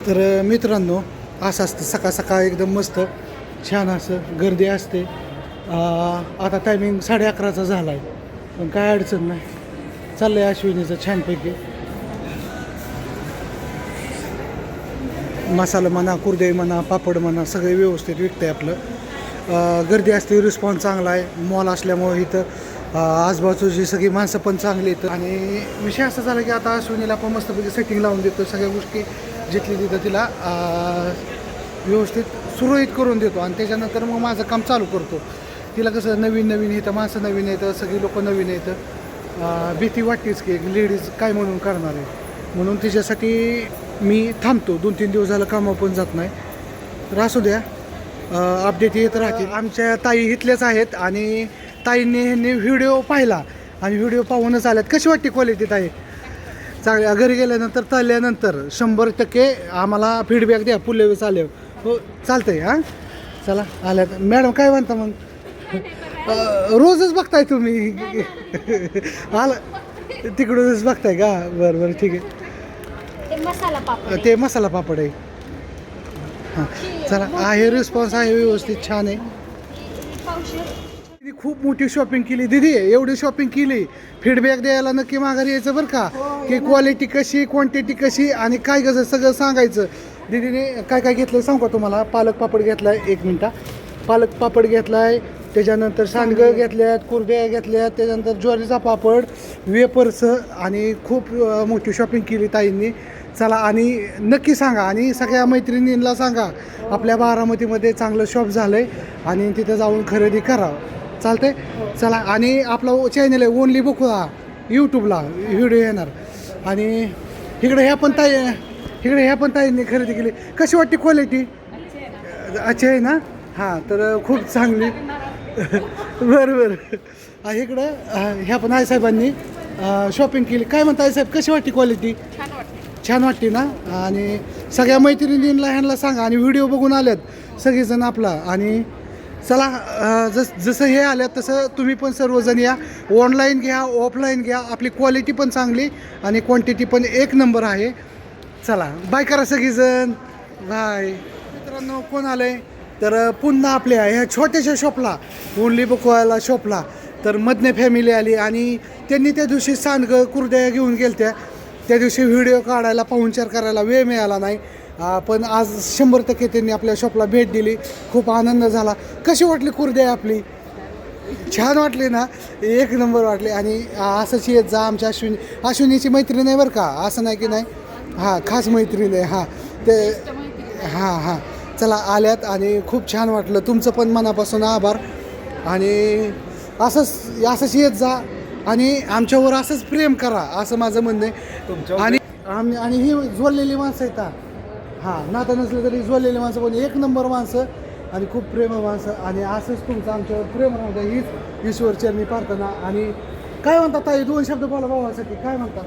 तर मित्रांनो, असं असतं सकाळ सकाळ एकदम मस्त छान असं गर्दी असते. आता टायमिंग 11:30चा झाला आहे, पण काय अडचण नाही, चाललं आहे अश्विनीचं छानपैकी. मसाला म्हणा, कुरडई म्हणा, पापड म्हणा, सगळे व्यवस्थित विकतं आहे आपलं. गर्दी असते, रिस्पॉन्स चांगला आहे. मॉल असल्यामुळे इथं आजूबाजूची सगळी माणसं पण चांगली येतं. आणि विषय असा झाला की आता अश्विनीला आपण मस्तपैकी सेटिंग लावून देतो, सगळ्या गोष्टी जिथली तिथं तिला व्यवस्थित सुरळीत करून देतो. आणि त्याच्यानंतर मग माझं काम चालू करतो. तिला कसं नवीन नवीन येतं, माणसं नवीन येतं, सगळी लोकं नवीन येतं, भीती वाटतेच की लेडीज काय म्हणून करणार आहे, म्हणून तिच्यासाठी मी थांबतो. 2-3 दिवस झालं कामावर पण जात नाही. तर असू द्या, अपडेट येत राहतील. आमच्या ताई इथल्याच आहेत आणि ताईंनी व्हिडिओ पाहिला आणि व्हिडिओ पाहूनच आल्यात. कशी वाटते क्वालिटी ताई? चांगल्या. घरी गेल्यानंतर तळल्यानंतर 100% आम्हाला फीडबॅक द्या. पुढल्या वेळेस आले हो चालतंय. हां चला, आल्यात. मॅडम काय म्हणता मग? रोजच बघताय तुम्ही? आला तिकडूनच बघताय का? बरं बरं, ठीक आहे. ते मसाला पापड आहे. हां चला, आहे रिस्पॉन्स आहे, व्यवस्थित छान आहे. खूप मोठी शॉपिंग केली दीदी, एवढी शॉपिंग केली. फीडबॅक द्यायला नक्की माघारी यायचं बरं का, की क्वालिटी कशी, क्वांटिटी कशी आणि काय कसं सगळं सांगायचं. दीदीने काय काय घेतलं सांगू का तुम्हाला? पालक पापड घेतला आहे, 1 मिनटा. पालक पापड घेतला आहे, त्याच्यानंतर सांडगं घेतल्यात, कुरड्या घेतल्यात, त्याच्यानंतर ज्वारीचा पापड, वेपर्स आणि खूप मोठी शॉपिंग केली ताईंनी. चला, आणि नक्की सांगा आणि सगळ्या मैत्रिणींना सांगा आपल्या बारामतीमध्ये चांगलं शॉप झालं आहे आणि तिथं जाऊन खरेदी करा. चालतंय. चला, आणि आपला चॅनल आहे ओनली बुकला, यूट्यूबला व्हिडिओ येणार. आणि इकडे ह्या पण ताईंनी खरेदी केली. कशी वाटते क्वालिटी? अच्छा आहे ना? हां, तर खूप चांगली. बरं बरं. इकडं ह्या पण आईसाहेबांनी शॉपिंग केली. काय म्हणता आईसाहेब, कशी वाटते क्वालिटी? छान वाटते ना? आणि सगळ्या मैत्रिणींना ह्यांना सांगा. आणि व्हिडिओ बघून आल्यात सगळेजण आपला. आणि चला, जसं हे आल्यात तसं तुम्ही पण सर्वजण या. ऑनलाईन घ्या, ऑफलाईन घ्या, आपली क्वालिटी पण चांगली आणि क्वांटिटी पण 1 नंबर आहे. चला, बाय करा सगळीजण, बाय. मित्रांनो, कोण आलं आहे तर पुन्हा आपल्या ह्या छोट्याशा शॉपला, ओनली बुकवाला शॉपला, तर मधने फॅमिली आली आणि त्यांनी त्या दिवशी सांडगं कुरड्या घेऊन गेलत्या. त्या दिवशी व्हिडिओ काढायला, पाहुणचार करायला वेळ मिळाला नाही, पण आज 100% त्यांनी आपल्या शॉपला भेट दिली. खूप आनंद झाला. कशी वाटली कुरड्या आपली? छान वाटली ना? 1 नंबर वाटली. आणि असंच येत जा. आमच्या अश्विनीची मैत्रीण आहे बरं का, असं नाही की नाही. हां, खास मैत्रीण आहे. हां, ते हां. चला, आल्यात आणि खूप छान वाटलं. तुमचं पण मनापासून आभार. आणि असंच येत जा आणि आमच्यावर असंच प्रेम करा, असं माझं म्हणणं आहे. आणि ही जोडलेली माणसं आहेत. हां, नातं नसलं तरी जोडलेली माणसं, पण 1 नंबर माणसं आणि खूप प्रेम माणसं. आणि असंच तुमचं आमच्यावर प्रेम राहतं, हीच ईश्वरचरणी प्रार्थना. आणि काय म्हणतात ताई, 2 शब्द बोला भावासाठी. काय म्हणतात?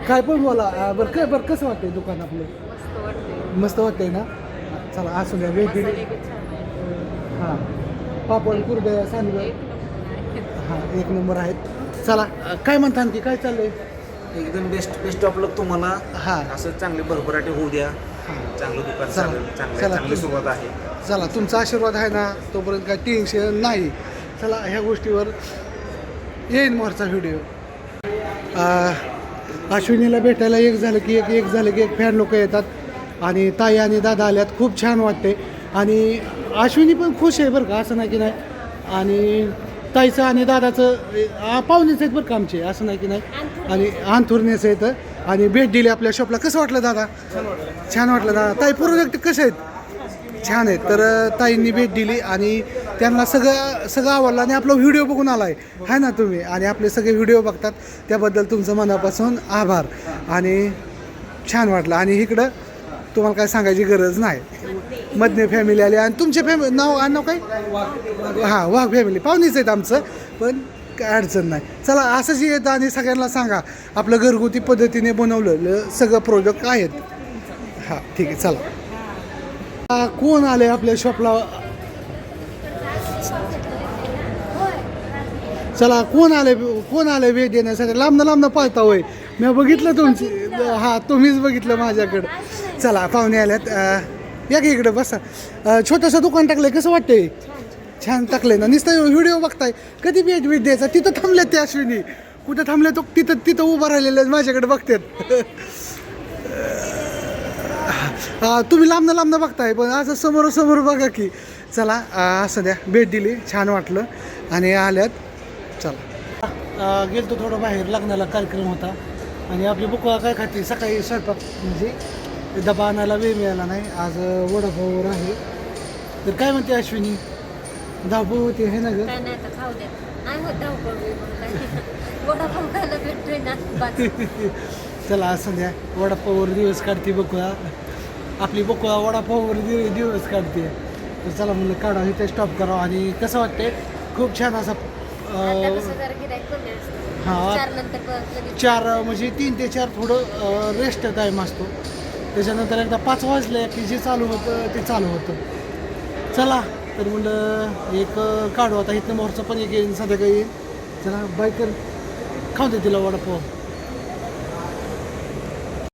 काय पण बोला. बरं कसं वाटतंय दुकान आपलं? मस्त वाटतंय ना? चला, असू द्या. भेट दिली. हां, पापड, कुरड्या, सांडगं, हां 1 नंबर आहेत. चला, काय म्हणता आणखी, काय चाललंय? एकदम बेस्ट ऑफ लक तुम्हाला. हां, असं चांगले भरभराटी होऊ द्या. चांगलं दुकान चालेल, चांगली सुरुवात आहे. चला, तुमचा आशीर्वाद आहे ना, तोपर्यंत काय टेन्शन नाही. चला, ह्या गोष्टीवर येईन मोरचा व्हिडिओ. अश्विनीला भेटायला एक झालं की एक फॅन लोक येतात. आणि ताई आणि दादा आल्यात, खूप छान वाटते. आणि अश्विनी पण खुश आहे बरं का, असं नाही की नाही. आणि ताईचं आणि दादाचं पाहुणेच आहेत बरं का आमचे, असं नाही की नाही. आणि अंथुरण्याचं येतं. आणि भेट दिली आपल्या शॉपला. कसं वाटलं दादा? छान वाटलं दादा. ताई प्रोडक्ट कसे आहेत? छान आहेत. तर ताईंनी भेट दिली आणि त्यांना सगळं आवडलं आणि आपला व्हिडिओ बघून आला आहे ना तुम्ही. आणि आपले सगळे व्हिडिओ बघतात, त्याबद्दल तुमचं मनापासून आभार. आणि छान वाटलं. आणि इकडं तुम्हाला काय सांगायची गरज नाही. मधने फॅमिली आली. आणि तुमचे नाव काय? हां, वाघ फॅमिली. पाहुणीच आहेत आमचं, पण काय अडचण नाही. चला, असंच येतं आणि सगळ्यांना सांगा आपलं घरगुती पद्धतीने बनवलेलं सगळं प्रोडक्ट आहेत. हां, ठीक आहे. चला, कोण आले आपल्या शॉपला? चला, कोण आले भेट देण्यासाठी? लांबनं पळता होय. मी बघितलं तुमची हां तुम्हीच बघितलं माझ्याकडं. चला पाहुणे आल्यात या की इकडं बसा. छोटंसं दुकान टाकलंय कसं वाटतंय? छान टाकलंय ना. नुसतं व्हिडिओ बघताय कधी भेट द्यायचा. तिथं थांबल्यात ते अश्विनी कुठं थांबले तो तिथं उभं राहिलेले माझ्याकडे बघतात. तुम्ही लांबनं बघताय पण असं समोर बघा की. चला असं द्या भेट दिली छान वाटलं आणि आल्यात. चला गेलतो थोडं बाहेर लग्नाला कार्यक्रम होता आणि आपली बुकवा काय खाते सकाळी स्वयंपाक म्हणजे डबा आणायला वेळ मिळाला नाही. आज वडापाववर आहे. तर काय म्हणते अश्विनी धावपळ होते हे ना गं? काय नाही तर खाऊ दे. नाही होत धावपळ बिवपळ काय. वडापाव खायला भेटतोय ना बस. चला असं द्या वडापाववर दिवस काढते बकुळा. आपली बकुळा वडापाववर दिवस काढते. तर चला म्हणलं काढा इथे स्टॉप करावं. आणि कसं वाटतंय खूप छान असा आता कसं जरा गिऱ्हाईक कमी असतं. हा. 4 नंतर लगेच 4 म्हणजे 3 ते 4 थोडं रेस्ट टाईम असतो. त्याच्यानंतर एकदा 5 वाजले की जे चालू होतं ते चालू होतं. चला तर म्हणलं एक काढू आता इथनं मोरचं पण एक येईल संध्याकाळी येईल. चला बायकर खाऊ दे तिला वडापाव.